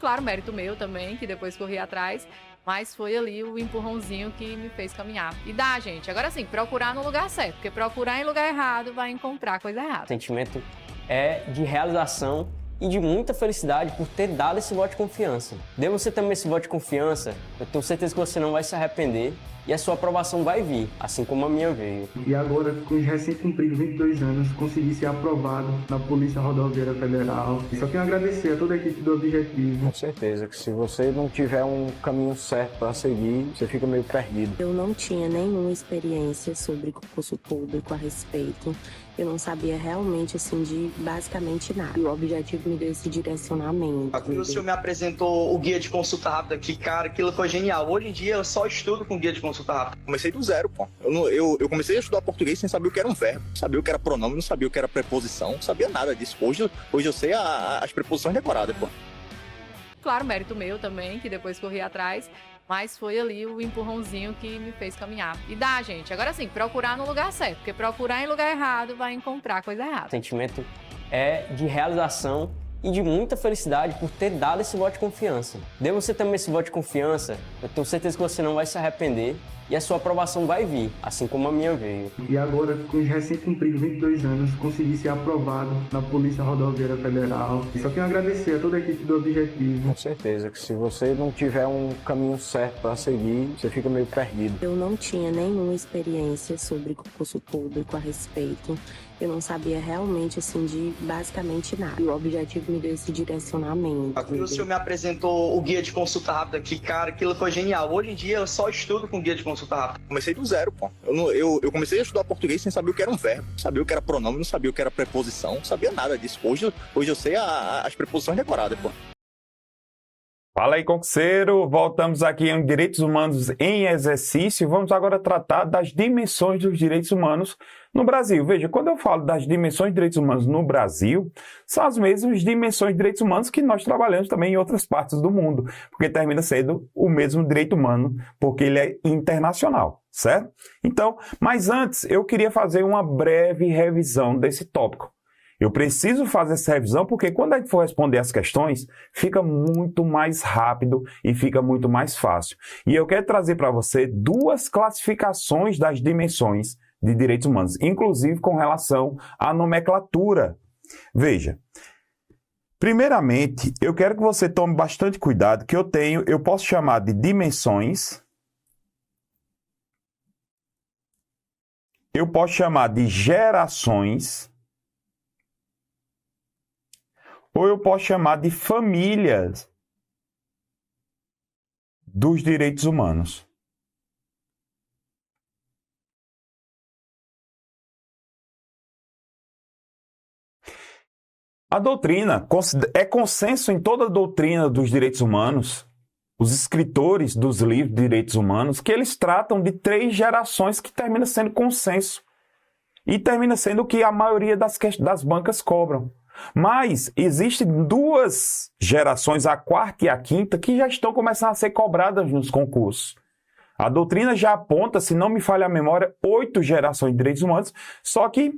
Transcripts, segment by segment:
Claro, mérito meu também, que depois corri atrás, mas foi ali o empurrãozinho que me fez caminhar. E dá, gente. Agora sim, procurar no lugar certo, porque procurar em lugar errado vai encontrar coisa O errada. sentimento é de realização e de muita felicidade por ter dado esse voto de confiança. Dê você também esse voto de confiança, eu tenho certeza que você não vai se arrepender e a sua aprovação vai vir, assim como a minha veio. E agora, com os recém-cumpridos 22 anos, consegui ser aprovado na Polícia Rodoviária Federal. Só tenho a agradecer a toda a equipe do Objetivo. Com certeza que se você não tiver um caminho certo para seguir, você fica meio perdido. Eu não tinha nenhuma experiência sobre concurso público a respeito. Eu não sabia realmente, assim, de basicamente nada. E o Objetivo me deu esse direcionamento. O senhor me apresentou o guia de consulta rápida, que, cara, aquilo foi genial. Hoje em dia eu só estudo com guia de consulta rápida. Comecei do zero, pô. Eu comecei a estudar português sem saber o que era um verbo, sabia o que era pronome, não sabia o que era preposição, não sabia nada disso. Hoje eu sei as preposições decoradas, pô. Claro, mérito meu também, que depois corri atrás, mas foi ali o empurrãozinho que me fez caminhar. E dá, gente. Agora sim, procurar no lugar certo, porque procurar em lugar errado vai encontrar coisa errada. O sentimento é de realização e de muita felicidade por ter dado esse voto de confiança. Dê você também esse voto de confiança, eu tenho certeza que você não vai se arrepender e a sua aprovação vai vir, assim como a minha veio. E agora, com os recém-cumpridos 22 anos, consegui ser aprovado na Polícia Rodoviária Federal. Só tenho a agradecer a toda a equipe do Objetivo. Com certeza que se você não tiver um caminho certo para seguir, você fica meio perdido. Eu não tinha nenhuma experiência sobre concurso público a respeito. Eu não sabia realmente, assim, de basicamente nada. E o Objetivo me deu esse direcionamento. O senhor me apresentou o guia de consulta rápida, que, cara, aquilo foi genial. Hoje em dia eu só estudo com guia de consulta rápida. Comecei do zero, pô. Eu comecei a estudar português sem saber o que era um verbo, não sabia o que era pronome, não sabia o que era preposição, não sabia nada disso. Hoje eu sei as preposições decoradas, pô. Fala aí, concurseiro! Voltamos aqui em Direitos Humanos em Exercício. Vamos agora tratar das dimensões dos direitos humanos no Brasil. Veja, quando eu falo das dimensões de direitos humanos no Brasil, são as mesmas dimensões de direitos humanos que nós trabalhamos também em outras partes do mundo, porque termina sendo o mesmo direito humano, porque ele é internacional, certo? Então, mas antes, eu queria fazer uma breve revisão desse tópico. Eu preciso fazer essa revisão porque quando a gente for responder as questões, fica muito mais rápido e fica muito mais fácil. E eu quero trazer para você duas classificações das dimensões de direitos humanos, inclusive com relação à nomenclatura. Veja, primeiramente, eu quero que você tome bastante cuidado, que eu posso chamar de dimensões, eu posso chamar de gerações, ou eu posso chamar de famílias dos direitos humanos. A doutrina é consenso em toda a doutrina dos direitos humanos, os escritores dos livros de direitos humanos, que eles tratam de 3 gerações que termina sendo consenso. E termina sendo o que a maioria das bancas cobram. Mas existem 2 gerações, a 4ª e a 5ª, que já estão começando a ser cobradas nos concursos. A doutrina já aponta, se não me falha a memória, 8 gerações de direitos humanos, só que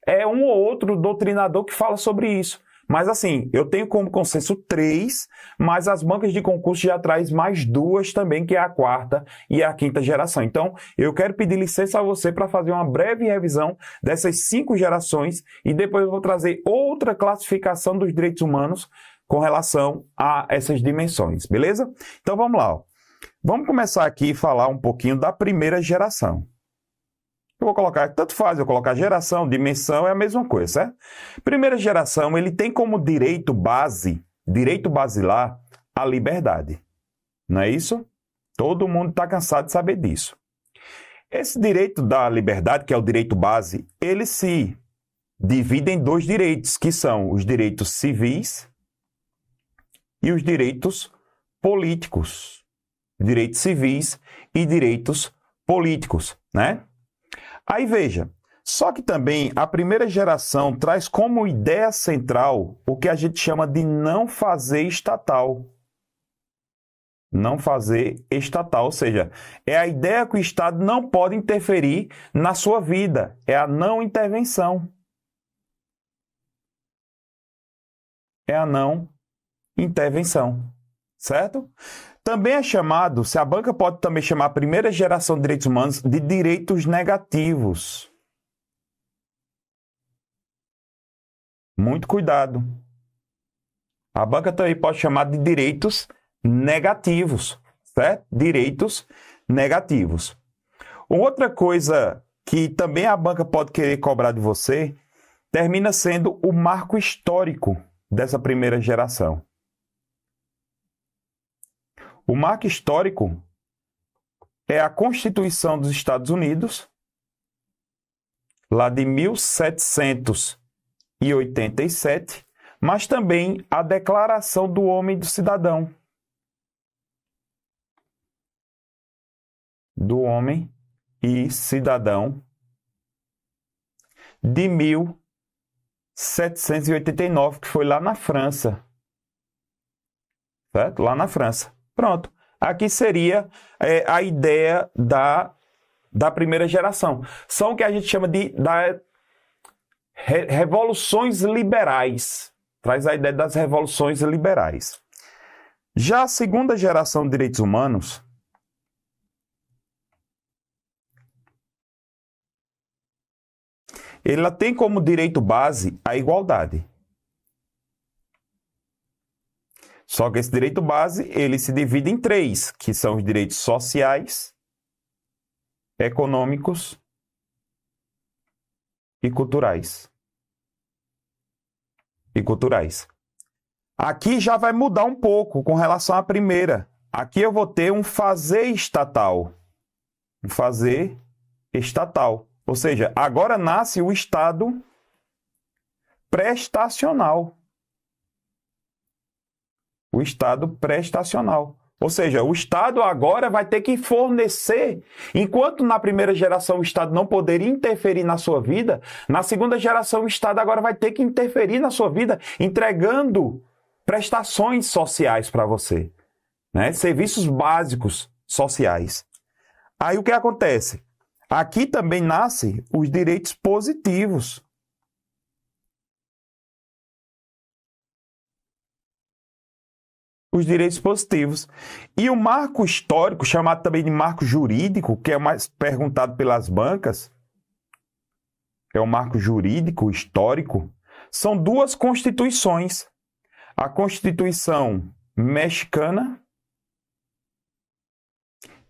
é um ou outro doutrinador que fala sobre isso. Mas assim, eu tenho como consenso 3, mas as bancas de concurso já traz mais 2 também, que é a 4ª e a 5ª geração. Então, eu quero pedir licença a você para fazer uma breve revisão dessas 5 gerações e depois eu vou trazer outra classificação dos direitos humanos com relação a essas dimensões, beleza? Então vamos lá. Ó. Vamos começar aqui a falar um pouquinho da primeira geração. Eu vou colocar, tanto faz, eu colocar geração, dimensão, é a mesma coisa, certo? Primeira geração, ele tem como direito basilar, a liberdade. Não é isso? Todo mundo está cansado de saber disso. Esse direito da liberdade, que é o direito base, ele se divide em 2 direitos, que são os direitos civis e os direitos políticos. Direitos civis e direitos políticos, né? Aí veja, só que também a primeira geração traz como ideia central o que a gente chama de não fazer estatal. Não fazer estatal, ou seja, é a ideia que o Estado não pode interferir na sua vida, é a não intervenção. É a não intervenção. certo? Também é chamado, se a banca pode também chamar a primeira geração de direitos humanos de direitos negativos. Muito cuidado. A banca também pode chamar de direitos negativos, certo? Direitos negativos. Outra coisa que também a banca pode querer cobrar de você termina sendo o marco histórico dessa primeira geração. O marco histórico é a Constituição dos Estados Unidos, lá de 1787, mas também a Declaração do Homem e do Cidadão. Do Homem e Cidadão, de 1789, que foi lá na França. Certo? Lá na França. Pronto. Aqui seria a ideia da primeira geração. São o que a gente chama de revoluções liberais. Traz a ideia das revoluções liberais. Já a segunda geração de direitos humanos, ela tem como direito base a igualdade. Só que esse direito base, ele se divide em três, que são os direitos sociais, econômicos e culturais. Aqui já vai mudar um pouco com relação à primeira. Aqui eu vou ter um fazer estatal. Um fazer estatal. Ou seja, agora nasce o Estado prestacional. O Estado prestacional. Ou seja, o Estado agora vai ter que fornecer, enquanto na primeira geração o Estado não poderia interferir na sua vida, na segunda geração o Estado agora vai ter que interferir na sua vida, entregando prestações sociais para você, né? Serviços básicos sociais. Aí o que acontece? Aqui também nascem os direitos positivos. Os direitos positivos. E o marco histórico, chamado também de marco jurídico, que é o mais perguntado pelas bancas, é o marco jurídico histórico, são duas constituições. A Constituição Mexicana,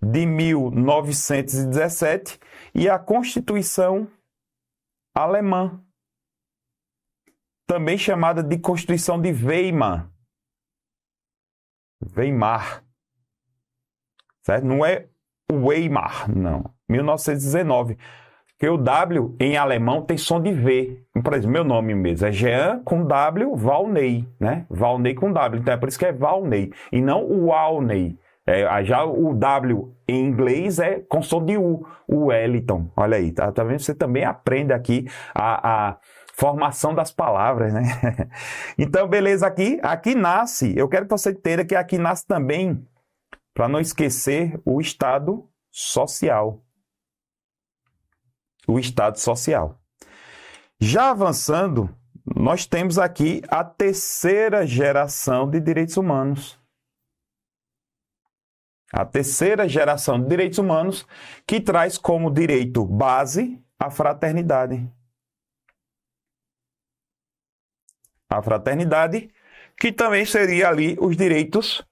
de 1917, e a Constituição Alemã, também chamada de Constituição de Weimar. Certo? Não é Weimar, não. 1919. Porque o W em alemão tem som de V. Por exemplo, meu nome mesmo é Jean com W, Valnei, né? Valnei com W. Então é por isso que é Valnei. E não o Walney. Já o W em inglês é com som de U. O Wellington. Olha aí, tá vendo? Você também aprende aqui a formação das palavras, né? Então, beleza, aqui nasce, eu quero que você entenda que aqui nasce também, para não esquecer, o Estado social. O Estado social. Já avançando, nós temos aqui a terceira geração de direitos humanos. A terceira geração de direitos humanos que traz como direito base a fraternidade. A fraternidade, que também seria ali os direitos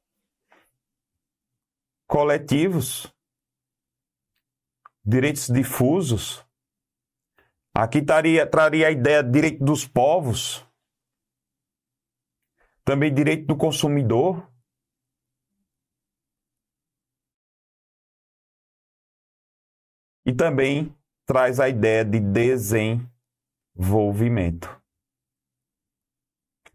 coletivos, direitos difusos. Aqui traria a ideia de direito dos povos, também direito do consumidor. E também traz a ideia de desenvolvimento.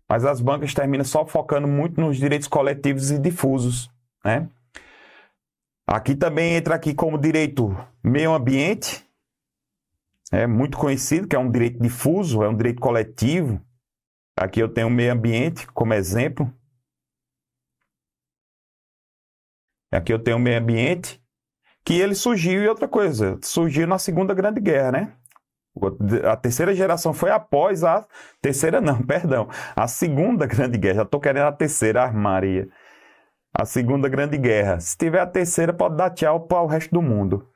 Mas as bancas terminam só focando muito nos direitos coletivos e difusos, né? Aqui também entra aqui como direito meio ambiente, é muito conhecido, que é um direito difuso, é um direito coletivo. Aqui eu tenho o meio ambiente como exemplo. Aqui eu tenho o meio ambiente, que ele surgiu e outra coisa, surgiu na Segunda Grande Guerra, né? A terceira geração foi após a terceira, não, perdão, a Segunda Grande Guerra. Já estou querendo a terceira, Maria. A Segunda Grande Guerra. Se tiver a terceira, pode dar tchau para o resto do mundo.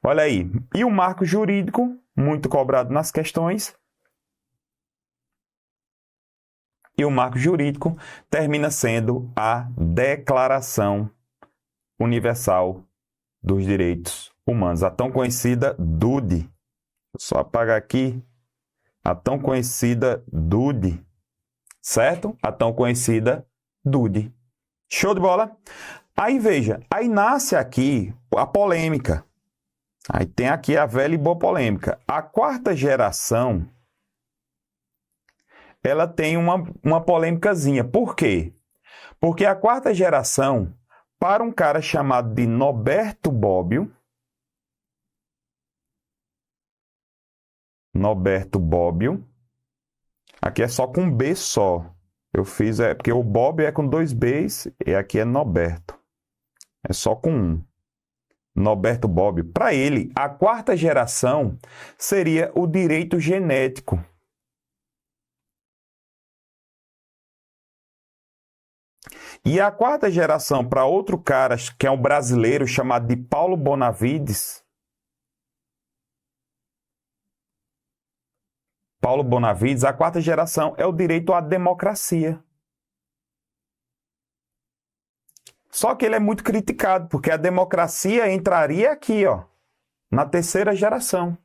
Olha aí. E o marco jurídico, muito cobrado nas questões. E o marco jurídico termina sendo a Declaração Universal dos Direitos Humanos, a tão conhecida DUD. Vou só apagar aqui. A tão conhecida DUD. Certo? A tão conhecida DUD. Show de bola? Aí veja, aí nasce aqui a polêmica. Aí tem aqui a velha e boa polêmica. A quarta geração, ela tem uma polêmicazinha. Por quê? Porque a quarta geração, para um cara chamado de Norberto Bobbio, aqui é só com B só. Eu fiz, porque o Bob é com 2 Bs e aqui é Norberto. É só com 1. Norberto Bobbio. Para ele, a quarta geração seria o direito genético. E a quarta geração, para outro cara, que é um brasileiro chamado de Paulo Bonavides. A quarta geração é o direito à democracia. Só que ele é muito criticado, porque a democracia entraria aqui, ó, na terceira geração.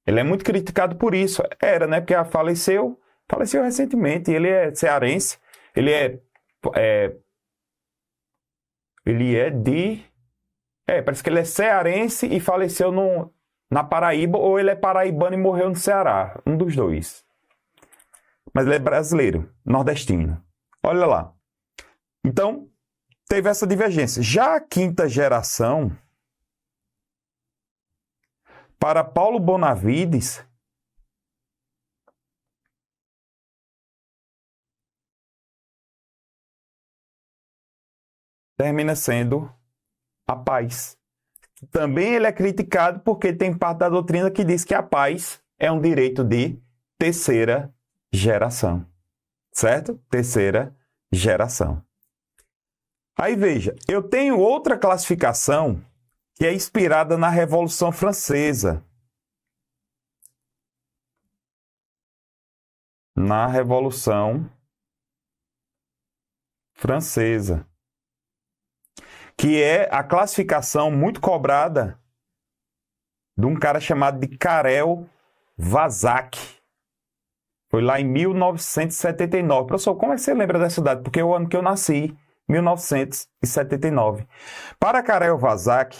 Ele é muito criticado por isso. Era, né? Porque faleceu recentemente. Ele é cearense. Parece que ele é cearense e faleceu na Paraíba, ou ele é paraibano e morreu no Ceará. Um dos dois. Mas ele é brasileiro, nordestino. Olha lá. Então, teve essa divergência. Já a quinta geração, para Paulo Bonavides, termina sendo a paz. Também ele é criticado porque tem parte da doutrina que diz que a paz é um direito de terceira geração. Certo? Terceira geração. Aí veja, eu tenho outra classificação que é inspirada na Revolução Francesa. Na Revolução Francesa. Que é a classificação muito cobrada de um cara chamado de Karel Vazak. Foi lá em 1979. Professor, como é que você lembra dessa data? Porque é o ano que eu nasci, 1979. Para Karel Vazak,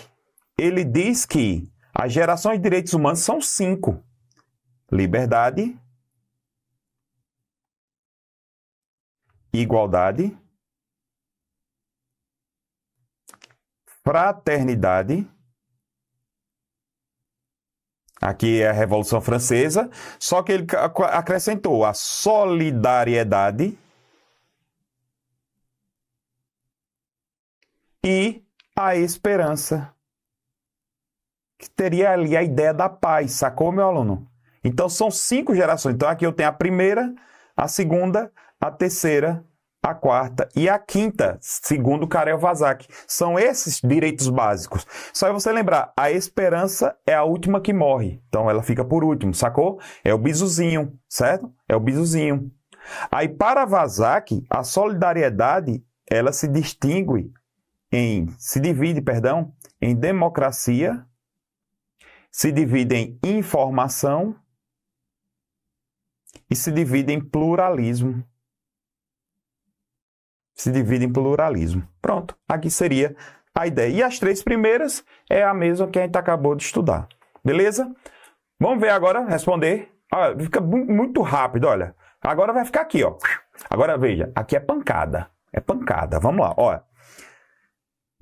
ele diz que as gerações de direitos humanos são 5. Liberdade, igualdade, fraternidade, aqui é a Revolução Francesa, só que ele acrescentou a solidariedade e a esperança, que teria ali a ideia da paz, sacou, meu aluno? Então são 5 gerações. Então aqui eu tenho a primeira, a segunda, a terceira, a quarta e a quinta, segundo Karel Vazak. São esses direitos básicos. Só você lembrar, a esperança é a última que morre. Então ela fica por último, sacou? É o bizuzinho, certo? É o bizuzinho. Aí para Vazak, a solidariedade, ela se divide, em democracia, se divide em informação e se divide em pluralismo. Pronto, aqui seria a ideia. E as 3 primeiras é a mesma que a gente acabou de estudar. Beleza? Vamos ver agora, responder. Fica muito rápido, olha. Agora vai ficar aqui, ó. Agora veja, aqui é pancada. Vamos lá, olha.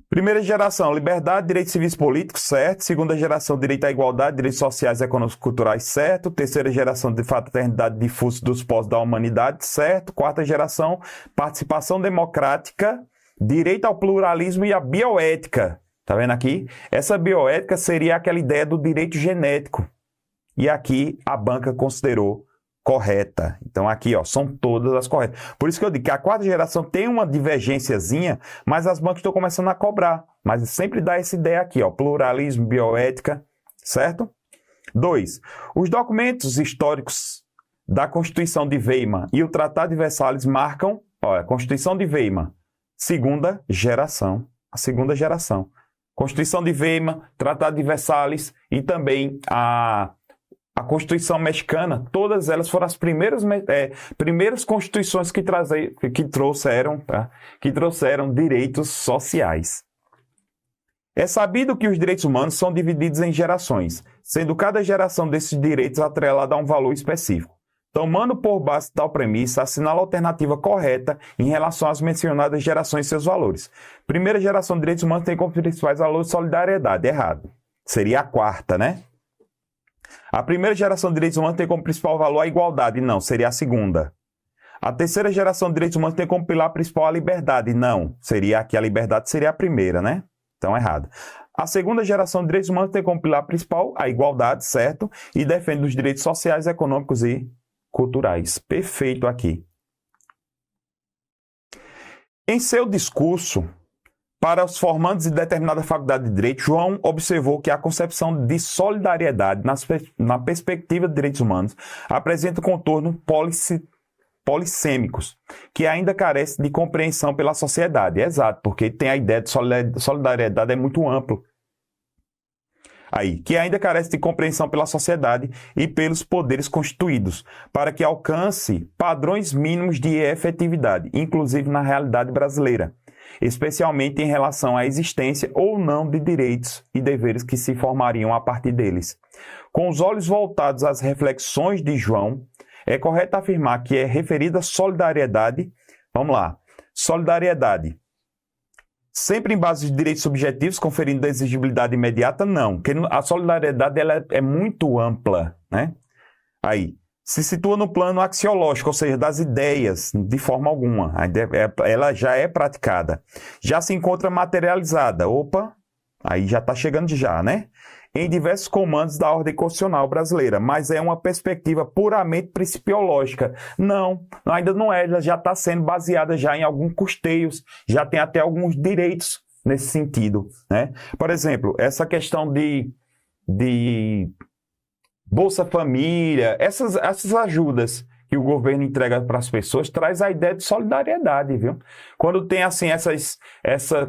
Primeira geração, liberdade, direitos civis e políticos, certo. Segunda geração, direito à igualdade, direitos sociais, econômicos e culturais, certo. Terceira geração, de fraternidade difusa dos povos da humanidade, certo. Quarta geração, participação democrática, direito ao pluralismo e a bioética. Tá vendo aqui? Essa bioética seria aquela ideia do direito genético. E aqui a banca considerou correta. Então aqui, ó, são todas as corretas. Por isso que eu digo que a quarta geração tem uma divergênciazinha, mas as bancas estão começando a cobrar. Mas sempre dá essa ideia aqui, ó, pluralismo, bioética, certo? 2. Os documentos históricos da Constituição de Weimar e o Tratado de Versalhes marcam, ó, a Constituição de Weimar, segunda geração. A segunda geração. Constituição de Weimar, Tratado de Versalhes e também a Constituição Mexicana, todas elas foram as primeiras constituições que trouxeram direitos sociais. É sabido que os direitos humanos são divididos em gerações, sendo cada geração desses direitos atrelada a um valor específico. Tomando por base tal premissa, assinala a alternativa correta em relação às mencionadas gerações e seus valores. Primeira geração de direitos humanos tem como principais valores solidariedade. Errado. Seria a quarta, né? A primeira geração de direitos humanos tem como principal valor a igualdade. Não, seria a segunda. A terceira geração de direitos humanos tem como pilar principal a liberdade. Não, seria aqui a liberdade seria a primeira, né? Então, errado. A segunda geração de direitos humanos tem como pilar principal a igualdade, certo? E defende os direitos sociais, econômicos e culturais. Perfeito aqui. Em seu discurso, para os formandos de determinada faculdade de Direito, João observou que a concepção de solidariedade na perspectiva de direitos humanos apresenta contornos polissêmicos, que ainda carece de compreensão pela sociedade. Exato, porque tem a ideia de solidariedade é muito amplo. Aí, que ainda carece de compreensão pela sociedade e pelos poderes constituídos, para que alcance padrões mínimos de efetividade, inclusive na realidade brasileira, especialmente em relação à existência ou não de direitos e deveres que se formariam a partir deles. Com os olhos voltados às reflexões de João, é correto afirmar que é referida solidariedade, vamos lá, solidariedade, sempre em base de direitos subjetivos, conferindo exigibilidade imediata? Não, porque a solidariedade ela é muito ampla, né? Aí, se situa no plano axiológico, ou seja, das ideias, de forma alguma. Ela já é praticada. Já se encontra materializada. Opa, aí já está chegando já, né? Em diversos comandos da ordem constitucional brasileira, mas é uma perspectiva puramente principiológica. Não, ainda não é, ela já está sendo baseada já em alguns custeios, já tem até alguns direitos nesse sentido, né? Por exemplo, essa questão de Bolsa Família, essas ajudas que o governo entrega para as pessoas, traz a ideia de solidariedade, viu? Quando tem assim,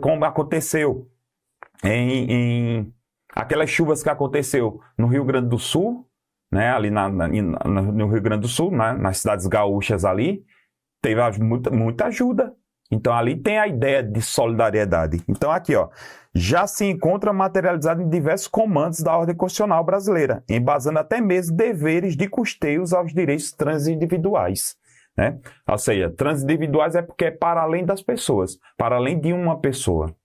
como aconteceu aquelas chuvas que aconteceu no Rio Grande do Sul, né, ali no Rio Grande do Sul, né, nas cidades gaúchas ali, teve muita ajuda. Então ali tem a ideia de solidariedade. Então aqui, ó, já se encontra materializado em diversos comandos da ordem constitucional brasileira, embasando até mesmo deveres de custeios aos direitos transindividuais, né? Ou seja, transindividuais é porque é para além das pessoas, para além de uma pessoa.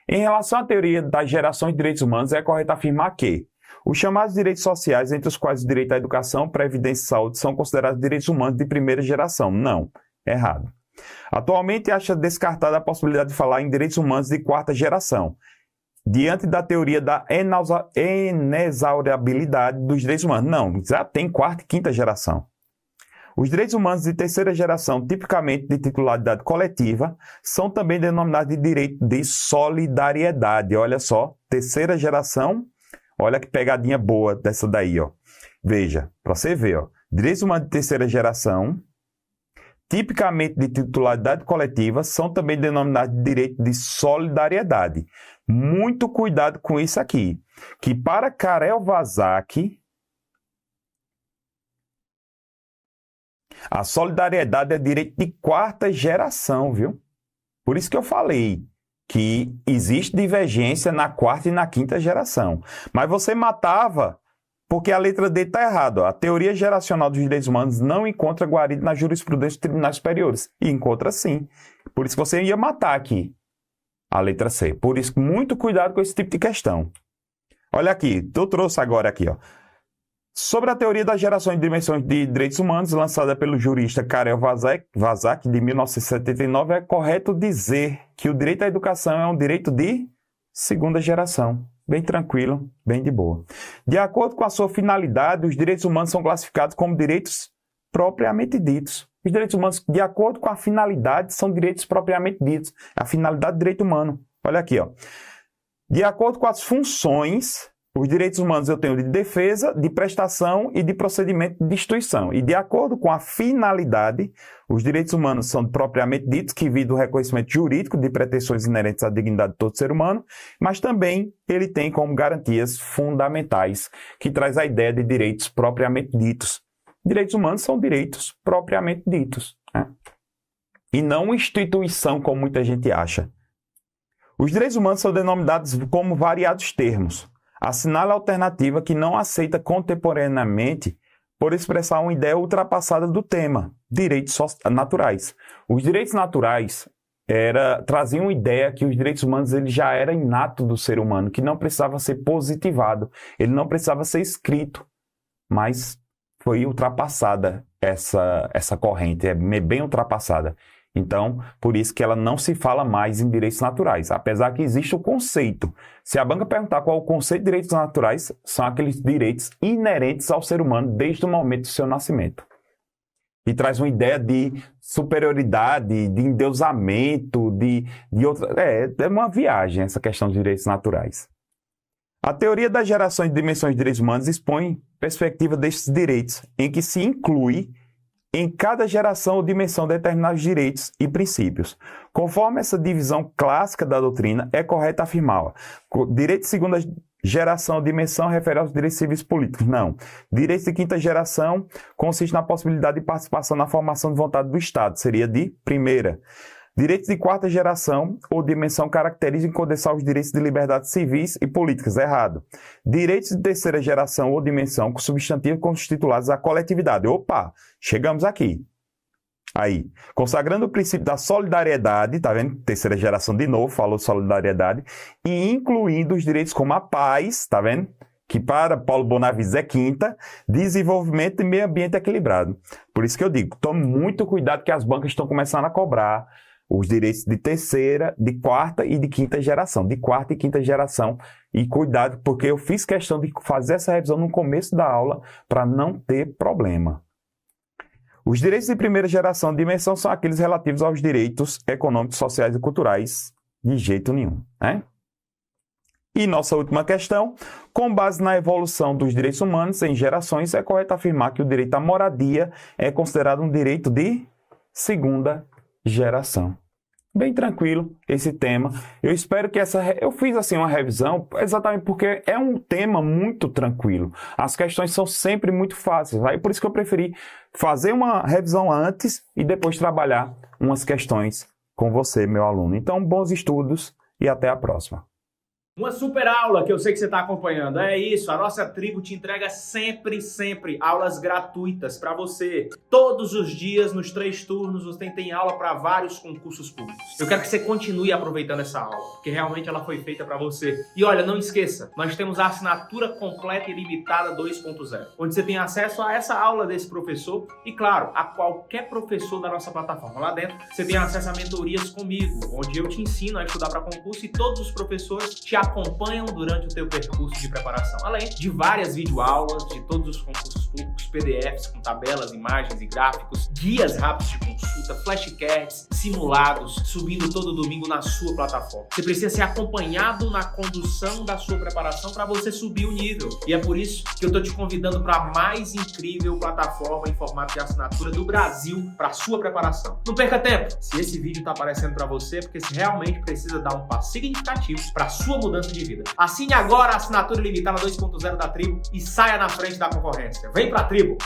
Em relação à teoria das gerações de direitos humanos, é correto afirmar que os chamados direitos sociais, entre os quais o direito à educação, previdência e saúde, são considerados direitos humanos de primeira geração. Não, errado. Atualmente acha descartada a possibilidade de falar em direitos humanos de quarta geração, diante da teoria da inexauribilidade dos direitos humanos. Não, já tem quarta e quinta geração. Os direitos humanos de terceira geração, tipicamente de titularidade coletiva, são também denominados de direito de solidariedade. Olha só, terceira geração, olha que pegadinha boa dessa daí, ó. Veja, para você ver, ó, direitos humanos de terceira geração, tipicamente de titularidade coletiva, são também denominados de direito de solidariedade. Muito cuidado com isso aqui, que para Karel Vazak, a solidariedade é direito de quarta geração, viu? Por isso que eu falei que existe divergência na quarta e na quinta geração. Mas você matava porque a letra D está errada. A teoria geracional dos direitos humanos não encontra guarida na jurisprudência dos tribunais superiores. E encontra sim. Por isso que você ia matar aqui a letra C. Por isso, muito cuidado com esse tipo de questão. Olha aqui, eu trouxe agora aqui, ó. Sobre a teoria das gerações de dimensões de direitos humanos, lançada pelo jurista Karel Vazak, de 1979, é correto dizer que o direito à educação é um direito de segunda geração. Bem tranquilo, bem de boa. De acordo com a sua finalidade, os direitos humanos são classificados como direitos propriamente ditos. Os direitos humanos, de acordo com a finalidade, são direitos propriamente ditos. A finalidade do direito humano. Olha aqui, ó. De acordo com as funções, os direitos humanos eu tenho de defesa, de prestação e de procedimento de destituição. E de acordo com a finalidade, os direitos humanos são propriamente ditos, que visam o reconhecimento jurídico de pretensões inerentes à dignidade de todo ser humano, mas também ele tem como garantias fundamentais, que traz a ideia de direitos propriamente ditos. Direitos humanos são direitos propriamente ditos, né? E não instituição, como muita gente acha. Os direitos humanos são denominados como variados termos. Assinala a alternativa que não aceita contemporaneamente por expressar uma ideia ultrapassada do tema, direitos naturais. Os direitos naturais traziam uma ideia que os direitos humanos ele já era inato do ser humano, que não precisava ser positivado, ele não precisava ser escrito, mas foi ultrapassada essa corrente, é bem ultrapassada. Então, por isso que ela não se fala mais em direitos naturais, apesar que existe o conceito. Se a banca perguntar qual é o conceito de direitos naturais, são aqueles direitos inerentes ao ser humano desde o momento do seu nascimento. E traz uma ideia de superioridade, de endeusamento, de outra... É uma viagem essa questão de direitos naturais. A teoria das gerações de dimensões de direitos humanos expõe perspectiva destes direitos, em que se inclui em cada geração ou dimensão determinados direitos e princípios. Conforme essa divisão clássica da doutrina, é correto afirmar: direito de segunda geração ou dimensão refere aos direitos civis políticos. Não. Direitos de quinta geração consiste na possibilidade de participação na formação de vontade do Estado. Seria de primeira. Direitos de quarta geração ou dimensão caracterizam condensar os direitos de liberdades civis e políticas. Errado. Direitos de terceira geração ou dimensão com substantivos constituídos à coletividade. Opa, chegamos aqui. Aí, consagrando o princípio da solidariedade, tá vendo? Terceira geração de novo, falou solidariedade, e incluindo os direitos como a paz, tá vendo? Que para Paulo Bonavides é quinta, desenvolvimento e meio ambiente equilibrado. Por isso que eu digo, tome muito cuidado que as bancas estão começando a cobrar os direitos de terceira, de quarta e de quinta geração. De quarta e quinta geração. E cuidado, porque eu fiz questão de fazer essa revisão no começo da aula para não ter problema. Os direitos de primeira geração de dimensão são aqueles relativos aos direitos econômicos, sociais e culturais. De jeito nenhum, né? E nossa última questão, com base na evolução dos direitos humanos em gerações, é correto afirmar que o direito à moradia é considerado um direito de segunda geração. Bem tranquilo esse tema. Eu espero que eu fiz assim uma revisão exatamente porque é um tema muito tranquilo. As questões são sempre muito fáceis. Aí por isso que eu preferi fazer uma revisão antes e depois trabalhar umas questões com você, meu aluno. Então, bons estudos e até a próxima. Uma super aula que eu sei que você está acompanhando. É isso, a nossa tribo te entrega sempre aulas gratuitas para você. Todos os dias, nos 3 turnos, você tem aula para vários concursos públicos. Eu quero que você continue aproveitando essa aula, porque realmente ela foi feita para você. E olha, não esqueça, nós temos a assinatura completa e limitada 2.0, onde você tem acesso a essa aula desse professor e, claro, a qualquer professor da nossa plataforma. Lá dentro, você tem acesso a mentorias comigo, onde eu te ensino a estudar para concurso e todos os professores te acompanham durante o teu percurso de preparação, além de várias videoaulas de todos os concursos públicos, PDFs com tabelas, imagens e gráficos, guias rápidos de consulta, flashcards, simulados, subindo todo domingo na sua plataforma. Você precisa ser acompanhado na condução da sua preparação para você subir o nível. E é por isso que eu estou te convidando para a mais incrível plataforma em formato de assinatura do Brasil para a sua preparação. Não perca tempo! Se esse vídeo está aparecendo para você, porque você realmente precisa dar um passo significativo para a sua mudança de vida. Assine agora a assinatura limitada 2.0 da Tribo e saia na frente da concorrência. Vem pra Tribo!